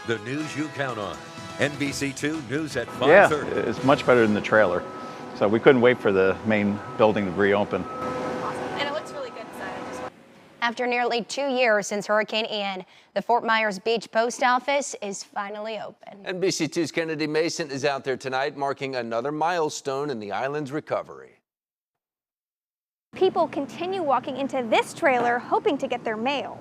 the news you count on. NBC2 News at 5:30. Yeah, it's much better than the trailer. So we couldn't wait for the main building to reopen. Awesome. And it looks really good inside. After nearly 2 years since Hurricane Ian, the Fort Myers Beach Post Office is finally open. NBC2's Kennedy Mason is out there tonight, marking another milestone in the island's recovery. People continue walking into this trailer hoping to get their mail.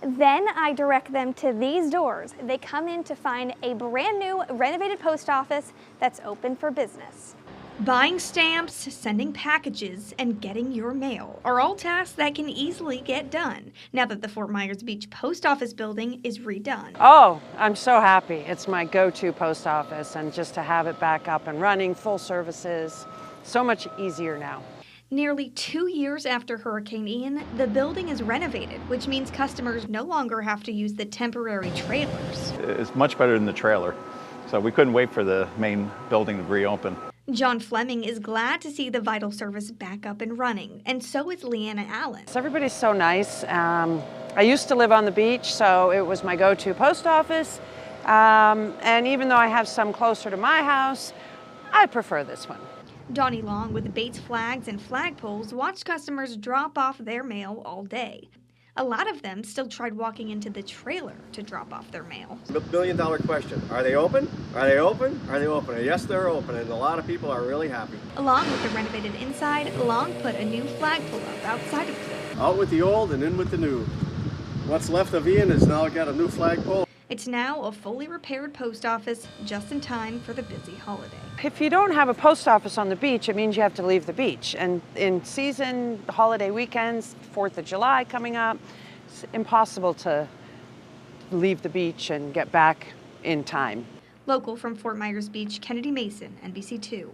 Then I direct them to these doors. They come in to find a brand new renovated post office that's open for business. Buying stamps, sending packages, and getting your mail are all tasks that can easily get done now that the Fort Myers Beach Post Office building is redone. Oh, I'm so happy. It's my go-to post office, and just to have it back up and running, full services, so much easier now. Nearly 2 years after Hurricane Ian, the building is renovated, which means customers no longer have to use the temporary trailers. It's much better than the trailer. So we couldn't wait for the main building to reopen. John Fleming is glad to see the vital service back up and running, and so is Leanna Allen. Everybody's so nice. I used to live on the beach, so it was my go-to post office. And even though I have some closer to my house, I prefer this one. Donnie Long with Bates Flags and flagpoles watched customers drop off their mail all day. A lot of them still tried walking into the trailer to drop off their mail. The $1 billion question. Are they open? Are they open? Are they open? And yes, they're open, and a lot of people are really happy. Along with the renovated inside, Long put a new flagpole up outside of it. Out with the old and in with the new. What's left of Ian has now got a new flagpole. It's now a fully repaired post office just in time for the busy holiday. If you don't have a post office on the beach, it means you have to leave the beach. And in season, holiday weekends, 4th of July coming up, it's impossible to leave the beach and get back in time. Local from Fort Myers Beach, Kennedy Mason, NBC2.